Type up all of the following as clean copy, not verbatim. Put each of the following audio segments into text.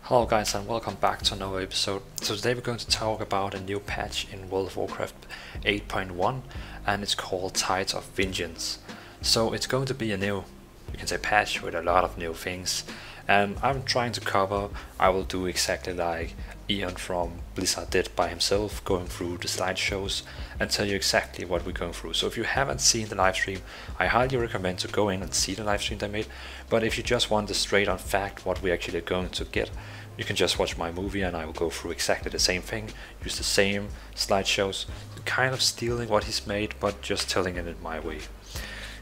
Hello guys and welcome back to another episode. So today we're going to talk about a new patch in World of Warcraft 8.1 and it's called Tides of Vengeance. So it's going to be a new, you can say, patch with a lot of new things, and I'm trying to cover, I will do exactly like Ian from Blizzard did by himself, going through the slideshows and tell you exactly what we're going through. So if you haven't seen the live stream, I highly recommend to go in and see the live stream they made. But if you just want the straight on fact what we actually are going to get, you can just watch my movie and I will go through exactly the same thing, use the same slideshows, kind of stealing what he's made but just telling it in my way.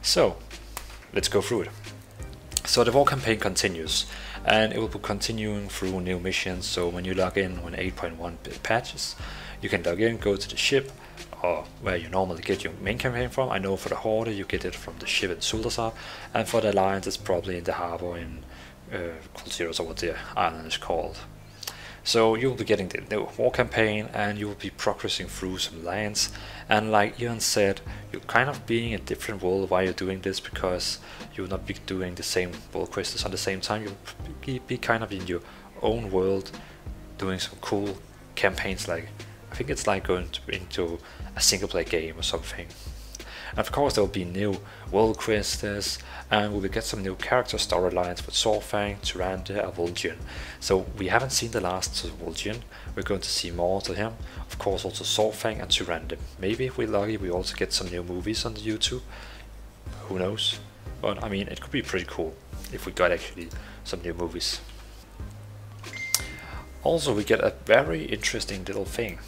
So let's go through it. So the war campaign continues, and it will be continuing through new missions. So when you log in when 8.1 patches, you can log in, go to the ship, or where you normally get your main campaign from. I know for the Horde you get it from the ship in Zuldazar, and for the Alliance it's probably in the harbor in Crucible, or what the island is called. So you'll be getting the new war campaign and you will be progressing through some lands, and like Ian said, you're kind of being a different world while you're doing this, because you'll not be doing the same world quests at the same time. You'll be kind of in your own world doing some cool campaigns, like I think it's like going into a single player game or something. And of course there will be new world quests, and we will get some new character storylines with Saurfang, Tyrande, and Vol'jin. So we haven't seen the last Vol'jin, we're going to see more to him. Of course also Saurfang and Tyrande. Maybe if we're lucky we also get some new movies on the YouTube, who knows. But I mean, it could be pretty cool if we got actually some new movies. Also we get a very interesting little thing,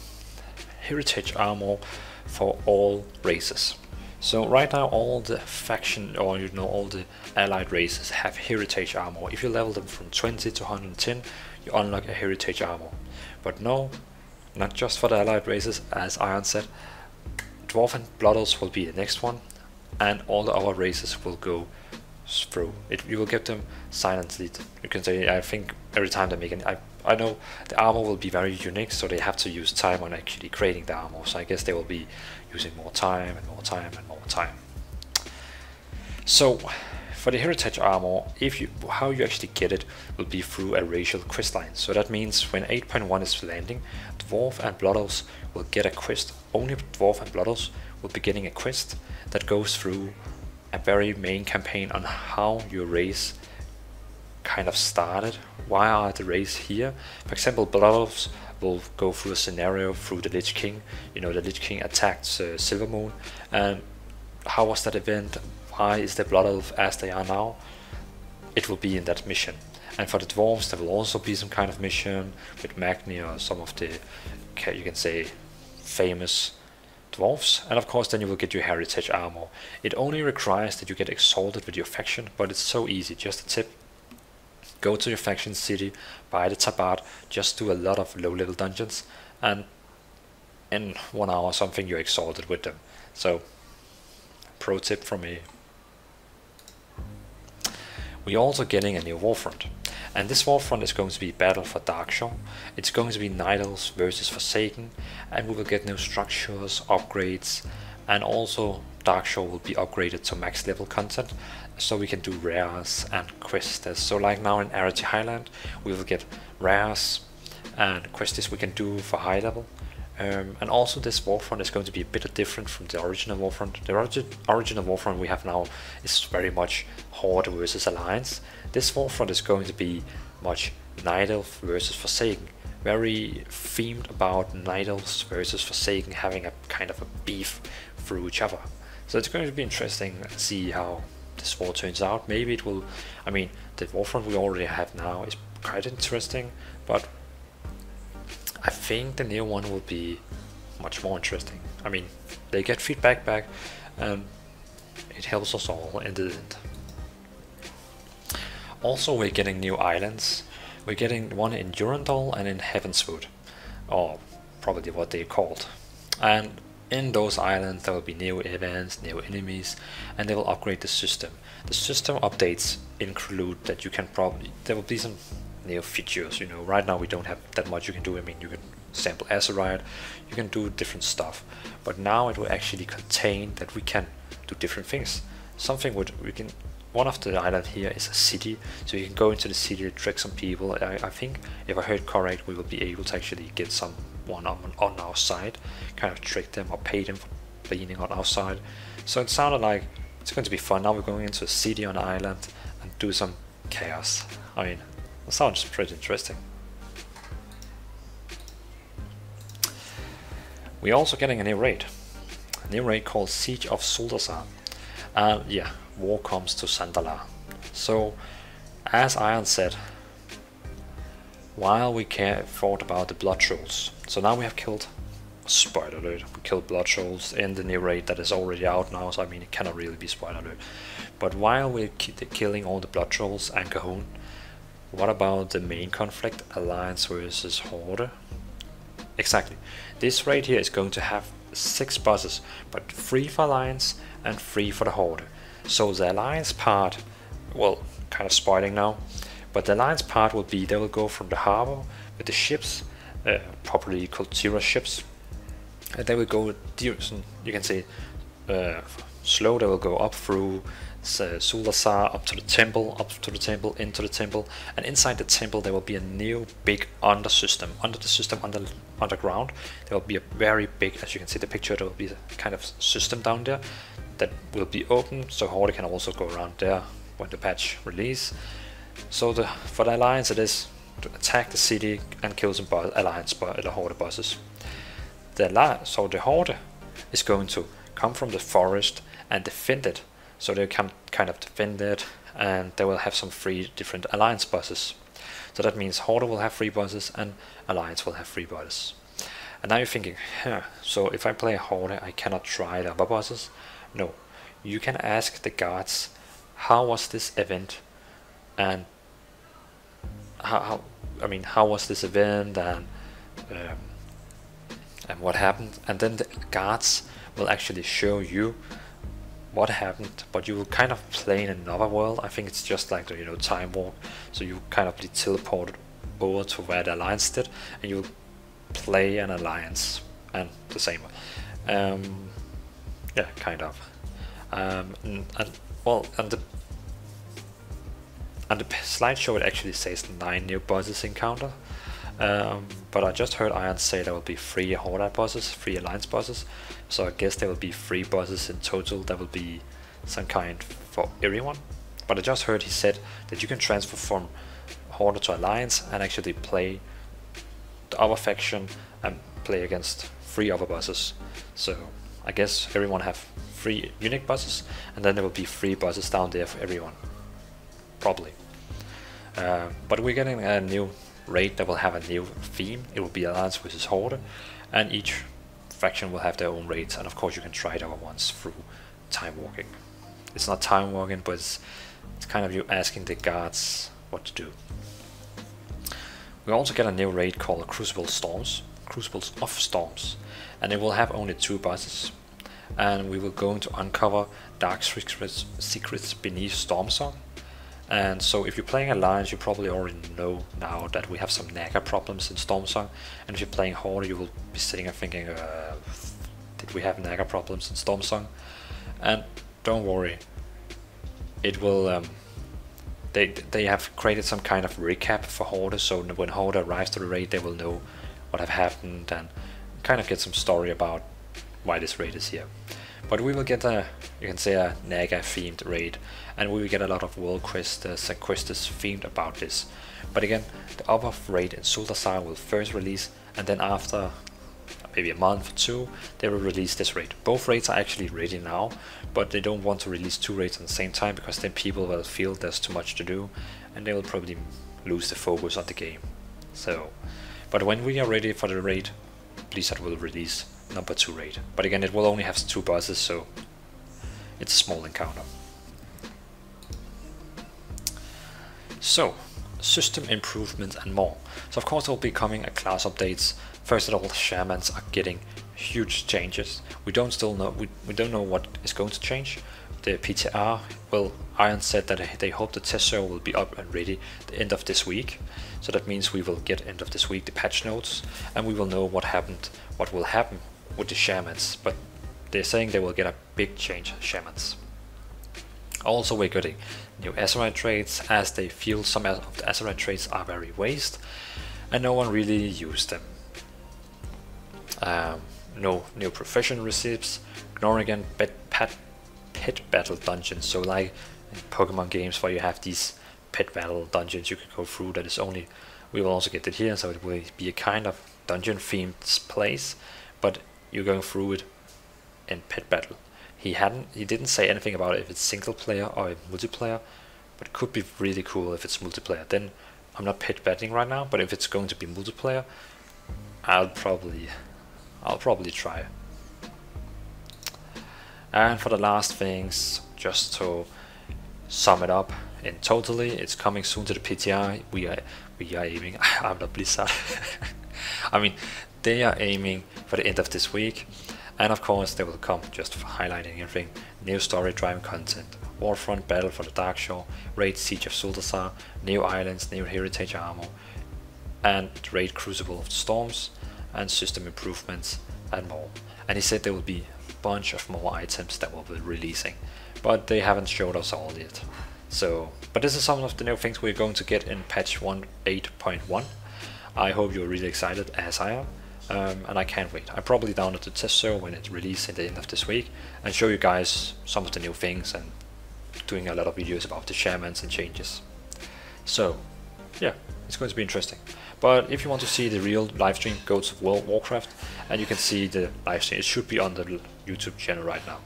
heritage armor for all races. So right now all the faction, or all the allied races have heritage armor. If you level them from 20 to 110, you unlock a heritage armor. But no, not just for the allied races, as Iron said. Dwarf and Blood Elves will be the next one, and all the other races will go through it. You will get them silently. You can say, I think every time they make an, I know the armor will be very unique, so they have to use time on actually creating the armor. So I guess they will be using more time and more time and more time. So for the heritage armor, how you actually get it will be through a racial quest line. So that means when 8.1 is landing, Dwarf and Blood Elves will get a quest. Only Dwarf and Blood Elves will be getting a quest that goes through a very main campaign on how your race kind of started. Why are the race here? For example, Blood Elves will go through a scenario through the Lich King. You know, the Lich King attacked Silvermoon, and how was that event? Why is the Blood Elf as they are now? It will be in that mission. And for the Dwarves there will also be some kind of mission with Magni or some of the, you can say, famous Dwarves. And of course then you will get your heritage armor. It only requires that you get exalted with your faction, but it's so easy. Just a tip: go to your faction city, buy the Tabat, just do a lot of low level dungeons, and in 1 hour or something you're exalted with them. So pro tip from me. We're also getting a new Warfront, and this Warfront is going to be battle for Darkshore. It's going to be Night Elves versus Forsaken, and we will get new structures, upgrades, and also Darkshore will be upgraded to max level content, so we can do rares and quests. So like now in Arity Highland we will get rares and quests we can do for high level. And also this Warfront is going to be a bit different from the original Warfront. The original Warfront we have now is very much Horde versus Alliance. This Warfront is going to be much Night Elf versus Forsaken. Very themed about Night Elves versus Forsaken having a kind of a beef through each other. So it's going to be interesting to see how this war turns out. Maybe it will, I mean, the Warfront we already have now is quite interesting, but I think the new one will be much more interesting. I mean, they get feedback back and it helps us all in the end. Also we're getting new islands. We're getting one in Durandal and in Heavenswood, or probably what they're called. And in those islands there will be new events, new enemies, and they will upgrade the system. The system updates include that you can there will be some new features. You know, right now we don't have that much you can do. I mean, you can sample Azeroth, you can do different stuff, but now it will actually contain that we can do different things. Something we can one of the island here is a city, so you can go into the city to trick some people. I think, if I heard correct, we will be able to actually get someone on our side, kind of trick them or pay them for being on our side. So it sounded like it's going to be fun. Now we're going into a city on an island and do some chaos. I mean, it sounds pretty interesting. We're also getting a new raid called Siege of Zuldazar. Yeah, war comes to Zandalar. So, as Iron said, while we thought about the blood trolls, so now we have killed, spoiler alert, we killed blood trolls in the new raid that is already out now, so I mean it cannot really be spoiler alert. But while we're killing all the blood trolls and Cahoon, what about the main conflict, Alliance versus Horde? Exactly. This raid here is going to have 6 bosses, but 3 for Alliance and 3 for the Horde. So the Alliance part, well, kind of spoiling now, but the Alliance part will be, they will go from the harbor with the ships, properly called Tira ships, and they will go, you can say, slow. They will go up through Zuldazar, up to the temple, into the temple, and inside the temple there will be a new big under the system underground. There will be a very big, as you can see the picture, there will be a kind of system down there that will be open, so Horde can also go around there when the patch release. So for the Alliance it is to attack the city and kill some the Horde bosses. So the Horde is going to come from the forest and defend it. So they can kind of defend it, and they will have some 3 different Alliance bosses. So that means Horde will have 3 bosses and Alliance will have 3 bosses. And now you're thinking, so if I play a Horde I cannot try the other bosses? No, you can ask the guards, how was this event, and how was this event, and what happened, and then the guards will actually show you what happened, but you will kind of play in another world. I think it's just like the time walk, so you kind of be teleported over to where the Alliance did, and you play an Alliance and the same. Yeah, kind of. And the slideshow it actually says 9 new bosses encounter, but I just heard Iron say there will be 3 Horde bosses, 3 Alliance bosses, so I guess there will be 3 bosses in total. That will be some kind for everyone. But I just heard he said that you can transfer from Horde to Alliance and actually play the other faction and play against 3 other bosses. So I guess everyone have 3 unique bosses, and then there will be 3 bosses down there for everyone, probably. But we're getting a new raid that will have a new theme. It will be Alliance versus Horde, and each faction will have their own raids, and of course you can try the other ones through time walking. It's not time walking, but it's kind of you asking the guards what to do. We also get a new raid called Crucibles of Storms, and it will have only 2 bosses, and we will go to uncover dark secrets beneath Stormsong. And so if you're playing Alliance, you probably already know now that we have some Naga problems in Stormsong, and if you're playing Horde you will be sitting and thinking, did we have Naga problems in Stormsong? And don't worry, it will they have created some kind of recap for Horde, so when Horde arrives to the raid they will know what have happened and kind of get some story about why this raid is here. But we will get you can say a Naga themed raid, and we will get a lot of world quests and quests themed about this. But again, the other raid in Zuldazar will first release, and then after maybe a month or 2 they will release this raid. Both raids are actually ready now, but they don't want to release 2 raids at the same time, because then people will feel there's too much to do and they will probably lose the focus on the game. So, but when we are ready for the raid, Blizzard will release number 2 raid. But again, it will only have 2 bosses, so it's a small encounter. So, system improvements and more. So of course there will be coming a class updates. First of all, shamans are getting huge changes. We don't know what is going to change. The PTR, well, Iron said that they hope the test server will be up and ready the end of this week. So that means we will get end of this week the patch notes, and we will know what will happen with the shamans. But they're saying they will get a big change, shamans. Also, we're getting new Azeroth traits, as they feel some of the Azeroth traits are very waste and no one really used them. No new profession receipts, ignoring again pet battle dungeons. So like in Pokemon games where you have these pet battle dungeons you can go through, that is only, we will also get it here, so it will be a kind of dungeon themed place, but you're going through it in pet battle. He didn't say anything about if it's single player or multiplayer, but it could be really cool if it's multiplayer. Then I'm not pet betting right now, but if it's going to be multiplayer, I'll probably try. And for the last things, just to sum it up in totally, it's coming soon to the PTI. We are aiming. I'm not Blizzard. I mean, they are aiming for the end of this week, and of course they will come, just for highlighting everything, new story driven content, Warfront battle for the Darkshore, raid Siege of Zuldazar, new islands, new heritage armor, and raid Crucible of the Storms, and system improvements and more. And he said there will be a bunch of more items that will be releasing, but they haven't showed us all yet. So, but this is some of the new things we're going to get in patch 1.8.1. I hope you're really excited, as I am. And I can't wait. I probably download the test server when it's released at the end of this week and show you guys some of the new things and doing a lot of videos about the shamans and changes. So yeah, it's going to be interesting. But if you want to see the real live stream, go to World of Warcraft and you can see the live stream. It should be on the YouTube channel right now.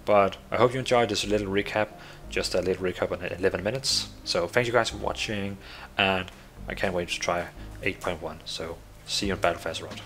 But I hope you enjoyed this little recap, just a little recap on 11 minutes. So thank you guys for watching, and I can't wait to try 8.1. So see you in Battle of Azeroth.